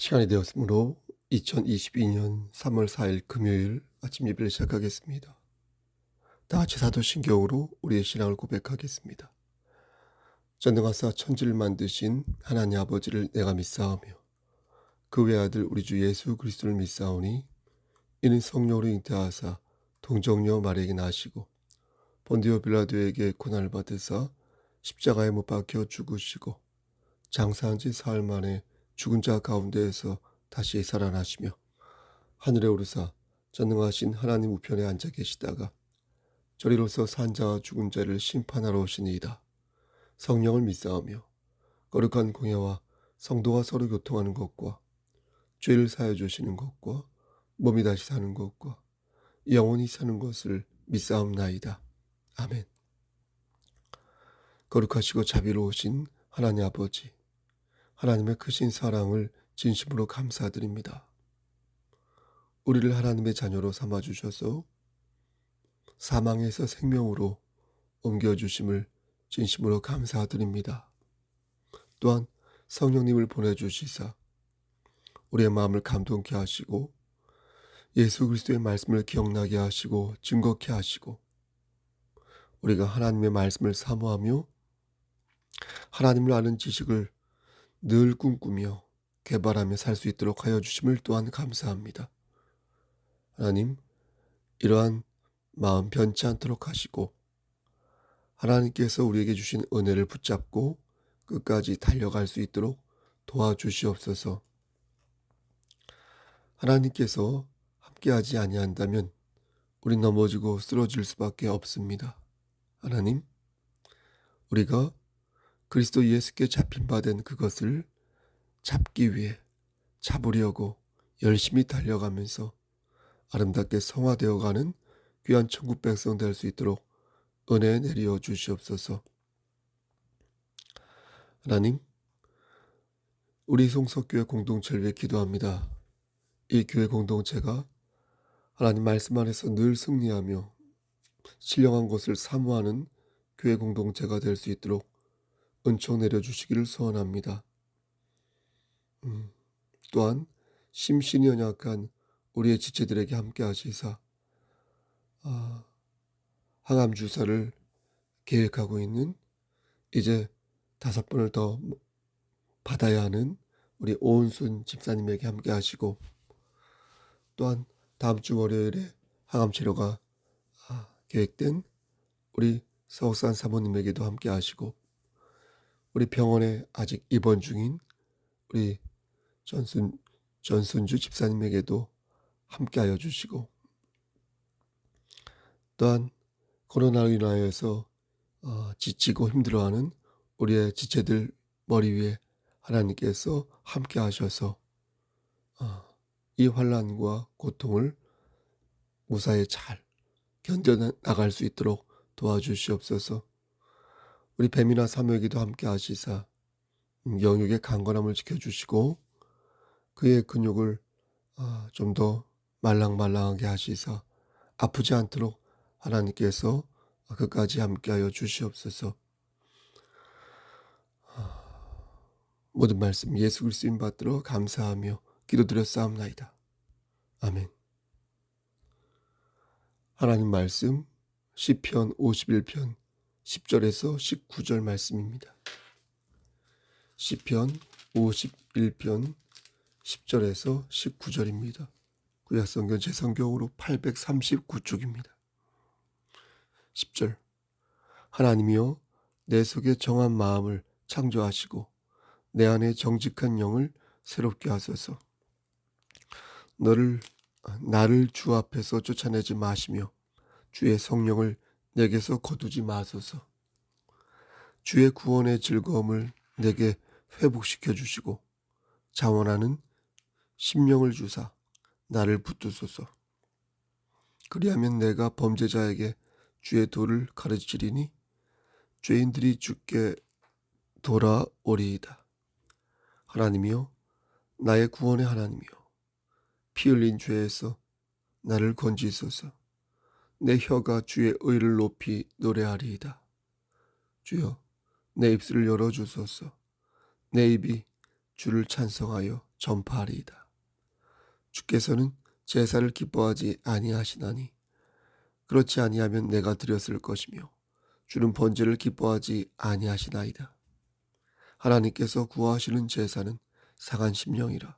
시간이 되었으므로 2022년 3월 4일 금요일 아침 예배를 시작하겠습니다. 다 같이 사도신경으로 우리의 신앙을 고백하겠습니다. 전능하사 천지를 만드신 하나님 아버지를 내가 믿사오며 그 외아들 우리 주 예수 그리스도를 믿사오니 이는 성령으로 잉태하사 동정녀 마리아에게 나시고 본디오 빌라도에게 고난을 받으사 십자가에 못 박혀 죽으시고 장사한 지 사흘 만에 죽은 자 가운데에서 다시 살아나시며 하늘에 오르사 전능하신 하나님 우편에 앉아 계시다가 저리로서 산 자와 죽은 자를 심판하러 오시니이다. 성령을 믿사오며 거룩한 공예와 성도가 서로 교통하는 것과 죄를 사하여 주시는 것과 몸이 다시 사는 것과 영원히 사는 것을 믿사옵나이다. 아멘. 거룩하시고 자비로우신 하나님 아버지, 하나님의 크신 사랑을 진심으로 감사드립니다. 우리를 하나님의 자녀로 삼아주셔서 사망에서 생명으로 옮겨주심을 진심으로 감사드립니다. 또한 성령님을 보내주시사 우리의 마음을 감동케 하시고 예수 그리스도의 말씀을 기억나게 하시고 증거케 하시고 우리가 하나님의 말씀을 사모하며 하나님을 아는 지식을 늘 꿈꾸며 개발하며 살 수 있도록 하여 주심을 또한 감사합니다. 하나님, 이러한 마음 변치 않도록 하시고 하나님께서 우리에게 주신 은혜를 붙잡고 끝까지 달려갈 수 있도록 도와주시옵소서. 하나님께서 함께하지 아니한다면 우린 넘어지고 쓰러질 수밖에 없습니다. 하나님, 우리가 그리스도 예수께 잡힌 바 된 그것을 잡기 위해 잡으려고 열심히 달려가면서 아름답게 성화되어가는 귀한 천국 백성 될 수 있도록 은혜 내려 주시옵소서. 하나님, 우리 송석교회 공동체를 위해 기도합니다. 이 교회 공동체가 하나님 말씀 안에서 늘 승리하며 신령한 것을 사모하는 교회 공동체가 될 수 있도록 은총 내려주시기를 소원합니다. 또한 심신이 연약한 우리의 지체들에게 함께 하시사 항암 주사를 계획하고 있는 이제 5번을 더 받아야 하는 우리 오은순 집사님에게 함께 하시고 또한 다음 주 월요일에 항암 치료가 계획된 우리 서옥산 사모님에게도 함께 하시고 우리 병원에 아직 입원 중인 우리 전순주 집사님에게도 함께하여 주시고 또한 코로나로 인하여서 지치고 힘들어하는 우리의 지체들 머리 위에 하나님께서 함께 하셔서 이 환난과 고통을 무사히 잘 견뎌나갈 수 있도록 도와주시옵소서. 우리 뱀이나 사모에게도 함께 하시사 영육의 강건함을 지켜주시고 그의 근육을 좀 더 말랑말랑하게 하시사 아프지 않도록 하나님께서 끝까지 함께하여 주시옵소서. 모든 말씀 예수 그리스도인 받들어 감사하며 기도드렸사옵나이다. 아멘. 하나님 말씀 시편 51편 10절에서 19절 말씀입니다. 시편 51편 10절에서 19절입니다. 구약성경 제성경으로 839쪽입니다. 10절 하나님이여 내 속에 정한 마음을 창조하시고 내 안에 정직한 영을 새롭게 하소서. 나를 주 앞에서 쫓아내지 마시며 주의 성령을 내게서 거두지 마소서. 주의 구원의 즐거움을 내게 회복시켜 주시고 자원하는 심령을 주사 나를 붙드소서. 그리하면 내가 범죄자에게 주의 도를 가르치리니 죄인들이 주께 돌아오리이다. 하나님이여 나의 구원의 하나님이여 피 흘린 죄에서 나를 건지소서. 내 혀가 주의 의를 높이 노래하리이다. 주여 내 입술을 열어주소서. 내 입이 주를 찬송하여 전파하리이다. 주께서는 제사를 기뻐하지 아니하시나니 그렇지 아니하면 내가 드렸을 것이며 주는 번제를 기뻐하지 아니하시나이다. 하나님께서 구하시는 제사는 상한 심령이라.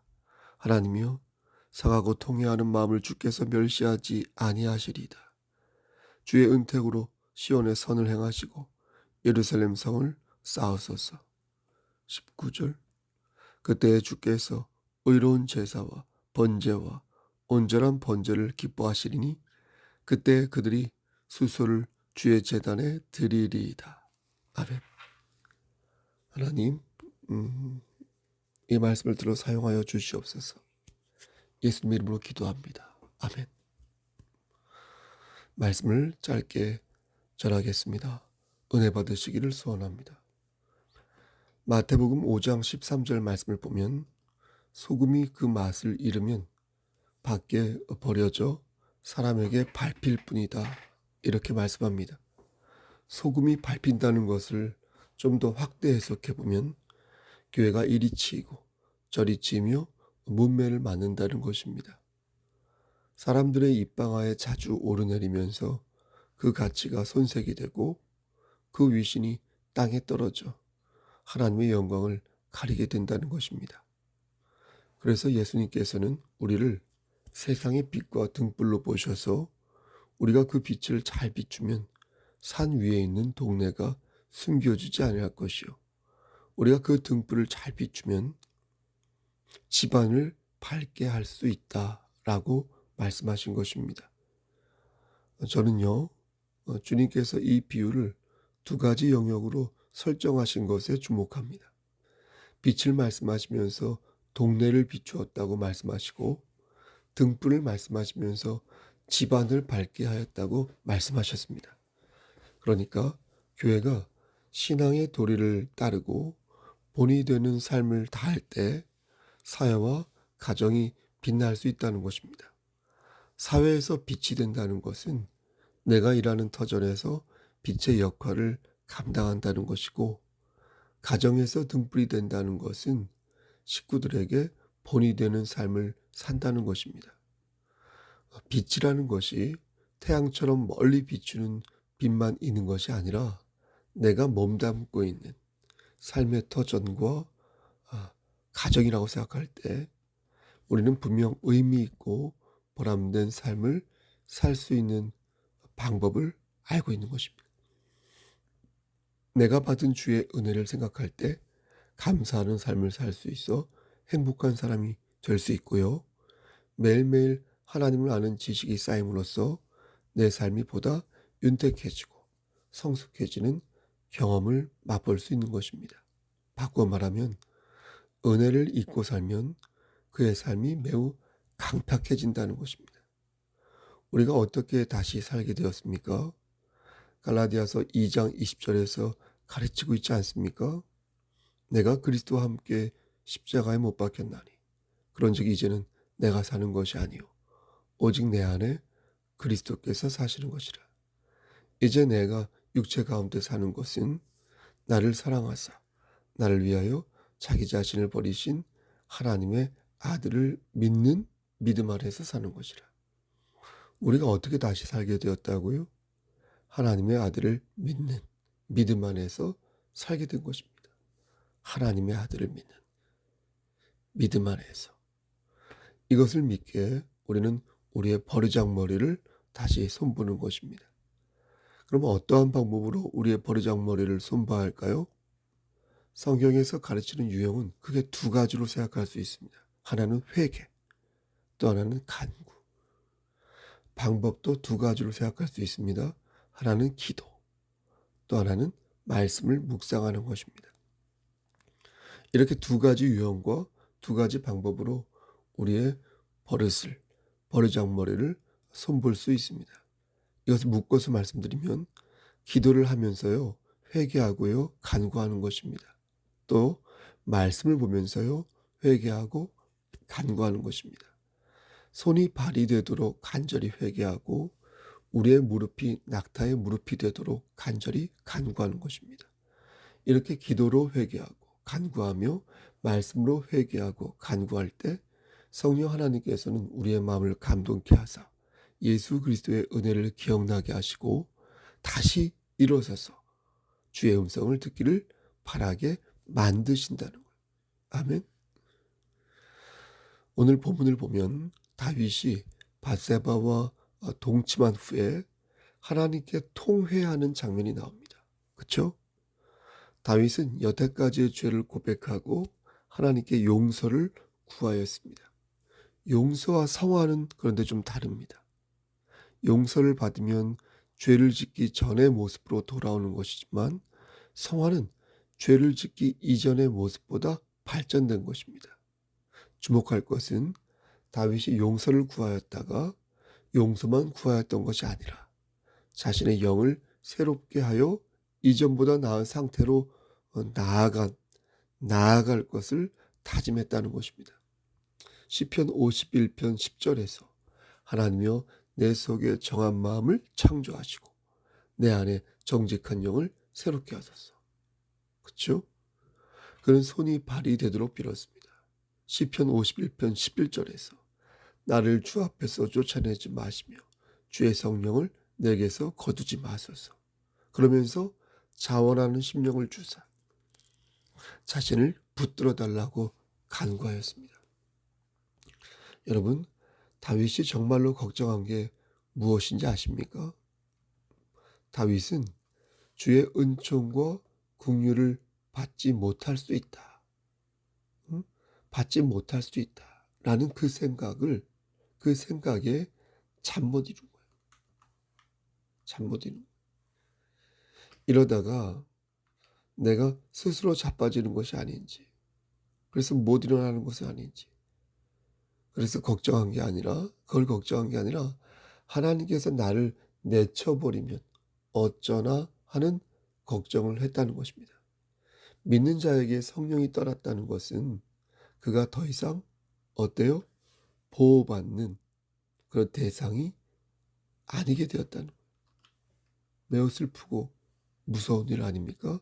하나님이여 상하고 통회하는 마음을 주께서 멸시하지 아니하시리이다. 주의 은택으로 시온의 선을 행하시고 예루살렘 성을 쌓으소서. 19절. 그때에 주께서 의로운 제사와 번제와 온전한 번제를 기뻐하시리니 그때 그들이 수소를 주의 제단에 드리리이다. 아멘. 하나님, 이 말씀을 들어 사용하여 주시옵소서. 예수님 이름으로 기도합니다. 아멘. 말씀을 짧게 전하겠습니다. 은혜 받으시기를 소원합니다. 마태복음 5장 13절 말씀을 보면 소금이 그 맛을 잃으면 밖에 버려져 사람에게 밟힐 뿐이다. 이렇게 말씀합니다. 소금이 밟힌다는 것을 좀 더 확대 해석해 보면 교회가 이리 치이고 저리 치이며 문매를 맞는다는 것입니다. 사람들의 입방아에 자주 오르내리면서 그 가치가 손색이 되고 그 위신이 땅에 떨어져 하나님의 영광을 가리게 된다는 것입니다. 그래서 예수님께서는 우리를 세상의 빛과 등불로 보셔서 우리가 그 빛을 잘 비추면 산 위에 있는 동네가 숨겨지지 아니할 것이요. 우리가 그 등불을 잘 비추면 집안을 밝게 할 수 있다라고 말씀하신 것입니다. 저는요, 주님께서 이 비유를 두 가지 영역으로 설정하신 것에 주목합니다. 빛을 말씀하시면서 동네를 비추었다고 말씀하시고 등불을 말씀하시면서 집안을 밝게 하였다고 말씀하셨습니다. 그러니까 교회가 신앙의 도리를 따르고 본이 되는 삶을 다할 때 사회와 가정이 빛날 수 있다는 것입니다. 사회에서 빛이 된다는 것은 내가 일하는 터전에서 빛의 역할을 감당한다는 것이고, 가정에서 등불이 된다는 것은 식구들에게 본이 되는 삶을 산다는 것입니다. 빛이라는 것이 태양처럼 멀리 비추는 빛만 있는 것이 아니라 내가 몸담고 있는 삶의 터전과 가정이라고 생각할 때 우리는 분명 의미 있고 보람된 삶을 살 수 있는 방법을 알고 있는 것입니다. 내가 받은 주의 은혜를 생각할 때 감사하는 삶을 살 수 있어 행복한 사람이 될 수 있고요. 매일매일 하나님을 아는 지식이 쌓임으로써 내 삶이 보다 윤택해지고 성숙해지는 경험을 맛볼 수 있는 것입니다. 바꿔 말하면 은혜를 잊고 살면 그의 삶이 매우 강팍해진다는 것입니다. 우리가 어떻게 다시 살게 되었습니까? 갈라디아서 2장 20절에서 가르치고 있지 않습니까? 내가 그리스도와 함께 십자가에 못 박혔나니 그런즉 이제는 내가 사는 것이 아니요 오직 내 안에 그리스도께서 사시는 것이라. 이제 내가 육체 가운데 사는 것은 나를 사랑하사 나를 위하여 자기 자신을 버리신 하나님의 아들을 믿는 믿음 안에서 사는 것이라. 우리가 어떻게 다시 살게 되었다고요? 하나님의 아들을 믿는 믿음 안에서 살게 된 것입니다. 하나님의 아들을 믿는 믿음 안에서. 이것을 믿게 우리는 우리의 버르장머리를 다시 손보는 것입니다. 그럼 어떠한 방법으로 우리의 버르장머리를 손봐야 할까요? 성경에서 가르치는 유형은 크게 두 가지로 생각할 수 있습니다. 하나는 회개, 또 하나는 간구. 방법도 두 가지로 생각할 수 있습니다. 하나는 기도, 또 하나는 말씀을 묵상하는 것입니다. 이렇게 두 가지 유형과 두 가지 방법으로 우리의 버르장머리를 손볼 수 있습니다. 이것을 묶어서 말씀드리면 기도를 하면서요 회개하고요 간구하는 것입니다. 또 말씀을 보면서요 회개하고 간구하는 것입니다. 손이 발이 되도록 간절히 회개하고 우리의 무릎이 낙타의 무릎이 되도록 간절히 간구하는 것입니다. 이렇게 기도로 회개하고 간구하며 말씀으로 회개하고 간구할 때 성령 하나님께서는 우리의 마음을 감동케 하사 예수 그리스도의 은혜를 기억나게 하시고 다시 일어서서 주의 음성을 듣기를 바라게 만드신다는 거예요. 아멘. 오늘 본문을 보면 다윗이 밧세바와 동침한 후에 하나님께 통회하는 장면이 나옵니다. 그렇죠? 다윗은 여태까지의 죄를 고백하고 하나님께 용서를 구하였습니다. 용서와 성화는 그런데 좀 다릅니다. 용서를 받으면 죄를 짓기 전의 모습으로 돌아오는 것이지만 성화는 죄를 짓기 이전의 모습보다 발전된 것입니다. 주목할 것은 다윗이 용서를 구하였다가 용서만 구하였던 것이 아니라 자신의 영을 새롭게 하여 이전보다 나은 상태로 나아갈 것을 다짐했다는 것입니다. 시편 51편 10절에서 하나님이여 내 속에 정한 마음을 창조하시고 내 안에 정직한 영을 새롭게 하소서. 그렇죠? 그는 손이 발이 되도록 빌었습니다. 시편 51편 11절에서 나를 주 앞에서 쫓아내지 마시며 주의 성령을 내게서 거두지 마소서. 그러면서 자원하는 심령을 주사 자신을 붙들어 달라고 간구하였습니다. 여러분, 다윗이 정말로 걱정한 게 무엇인지 아십니까? 다윗은 주의 은총과 긍휼을 받지 못할 수 있다. 받지 못할 수 있다. 라는 그 생각에 잠 못 이룬 거예요. 잠 못 이룬 거예요. 이러다가 내가 스스로 자빠지는 것이 아닌지, 그래서 못 일어나는 것이 아닌지, 그래서 그걸 걱정한 게 아니라 하나님께서 나를 내쳐버리면 어쩌나 하는 걱정을 했다는 것입니다. 믿는 자에게 성령이 떠났다는 것은 그가 더 이상 어때요? 보호받는 그런 대상이 아니게 되었다는 거예요. 매우 슬프고 무서운 일 아닙니까?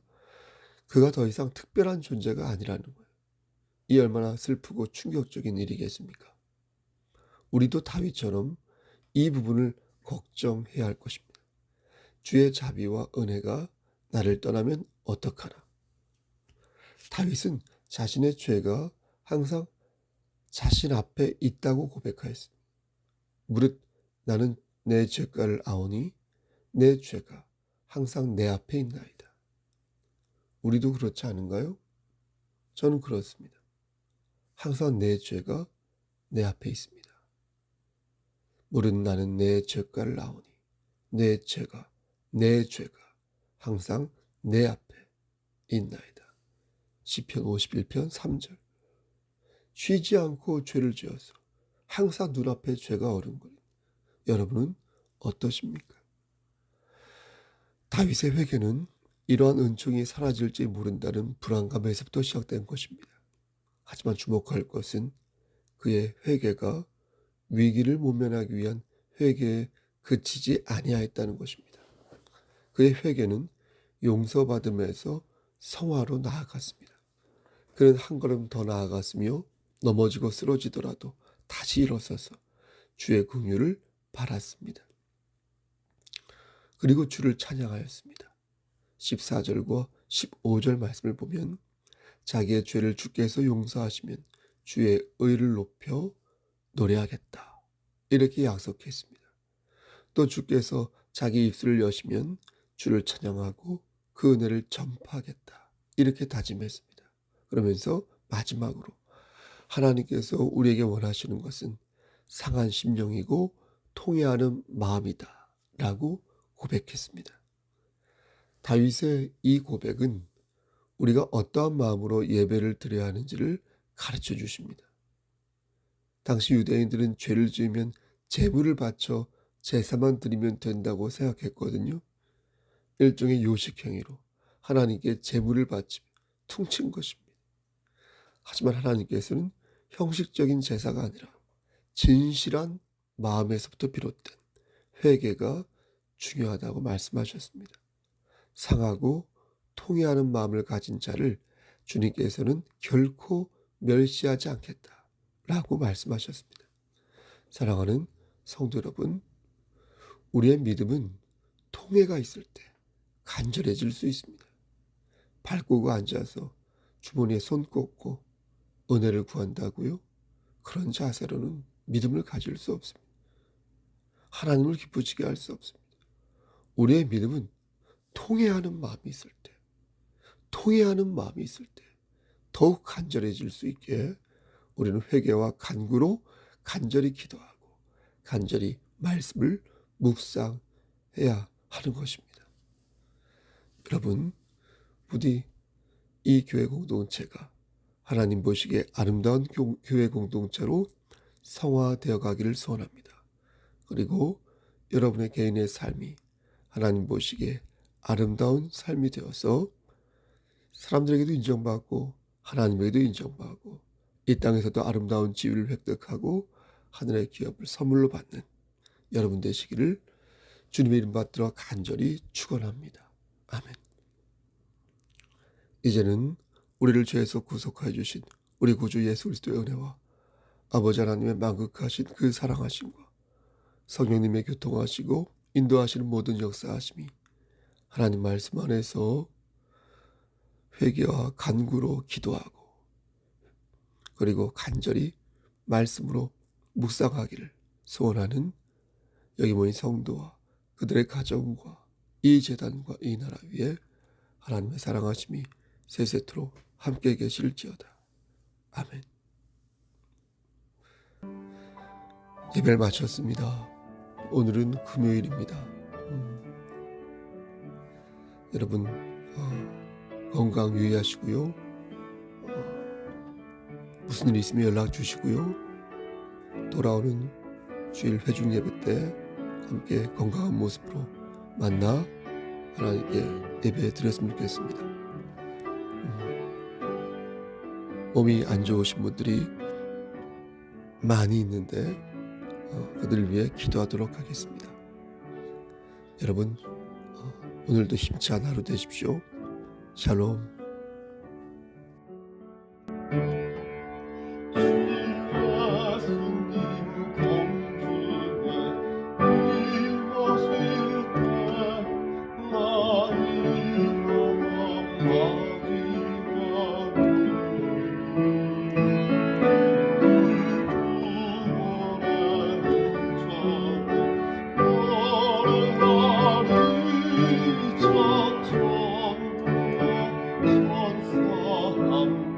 그가 더 이상 특별한 존재가 아니라는 거예요. 이 얼마나 슬프고 충격적인 일이겠습니까? 우리도 다윗처럼 이 부분을 걱정해야 할 것입니다. 주의 자비와 은혜가 나를 떠나면 어떡하나? 다윗은 자신의 죄가 항상 자신 앞에 있다고 고백하였습니다. 무릇 나는 내 죄가를 아오니 내 죄가 항상 내 앞에 있나이다. 우리도 그렇지 않은가요? 저는 그렇습니다. 항상 내 죄가 내 앞에 있습니다. 무릇 나는 내 죄가를 아오니 내 죄가 항상 내 앞에 있나이다. 시편 51편 3절. 쉬지 않고 죄를 지어서 항상 눈앞에 죄가 어른거리는 여러분은 어떠십니까? 다윗의 회개는 이러한 은총이 사라질지 모른다는 불안감에서부터 시작된 것입니다. 하지만 주목할 것은 그의 회개가 위기를 모면하기 위한 회개에 그치지 아니하였다는 것입니다. 그의 회개는 용서받음에서 성화로 나아갔습니다. 그는 한 걸음 더 나아갔으며 넘어지고 쓰러지더라도 다시 일어서서 주의 긍휼을 바랐습니다. 그리고 주를 찬양하였습니다. 14절과 15절 말씀을 보면 자기의 죄를 주께서 용서하시면 주의 의를 높여 노래하겠다. 이렇게 약속했습니다. 또 주께서 자기 입술을 여시면 주를 찬양하고 그 은혜를 전파하겠다. 이렇게 다짐했습니다. 그러면서 마지막으로 하나님께서 우리에게 원하시는 것은 상한 심령이고 통회하는 마음이다. 라고 고백했습니다. 다윗의 이 고백은 우리가 어떠한 마음으로 예배를 드려야 하는지를 가르쳐 주십니다. 당시 유대인들은 죄를 지으면 제물을 바쳐 제사만 드리면 된다고 생각했거든요. 일종의 요식행위로 하나님께 제물을 바치며 퉁친 것입니다. 하지만 하나님께서는 형식적인 제사가 아니라 진실한 마음에서부터 비롯된 회개가 중요하다고 말씀하셨습니다. 상하고 통회하는 마음을 가진 자를 주님께서는 결코 멸시하지 않겠다라고 말씀하셨습니다. 사랑하는 성도 여러분, 우리의 믿음은 통해가 있을 때 간절해질 수 있습니다. 발 꽂고 앉아서 주머니에 손 꽂고 은혜를 구한다고요? 그런 자세로는 믿음을 가질 수 없습니다. 하나님을 기쁘시게 할 수 없습니다. 우리의 믿음은 통회하는 마음이 있을 때, 통회하는 마음이 있을 때 더욱 간절해질 수 있게 우리는 회개와 간구로 간절히 기도하고 간절히 말씀을 묵상해야 하는 것입니다. 여러분, 부디 이 교회 공동체가 하나님 보시기에 아름다운 교회 공동체로 성화되어 가기를 소원합니다. 그리고 여러분의 개인의 삶이 하나님 보시기에 아름다운 삶이 되어서 사람들에게도 인정받고 하나님에게도 인정받고 이 땅에서도 아름다운 지위를 획득하고 하늘의 기업을 선물로 받는 여러분 되시기를 주님의 이름 받들어 간절히 축원합니다. 아멘. 이제는 우리를 죄에서 구속하여 주신 우리 구주 예수 그리스도의 은혜와 아버지 하나님의 만극하신 그 사랑하심과 성령님의 교통하시고 인도하시는 모든 역사하심이 하나님 말씀 안에서 회개와 간구로 기도하고 그리고 간절히 말씀으로 묵상하기를 소원하는 여기 모인 성도와 그들의 가정과 이 제단과 이 나라 위에 하나님의 사랑하심이 세세토록 함께 계실지어다. 아멘. 예배를 마쳤습니다. 오늘은 금요일입니다. 여러분 건강 유의하시고요. 무슨 일 있으면 연락 주시고요. 돌아오는 주일 회중 예배 때 함께 건강한 모습으로 만나 하나님께 예배 드렸으면 좋겠습니다. 몸이 안 좋으신 분들이 많이 있는데 그들을 위해 기도하도록 하겠습니다. 여러분 오늘도 힘찬 하루 되십시오. 샬롬. 천사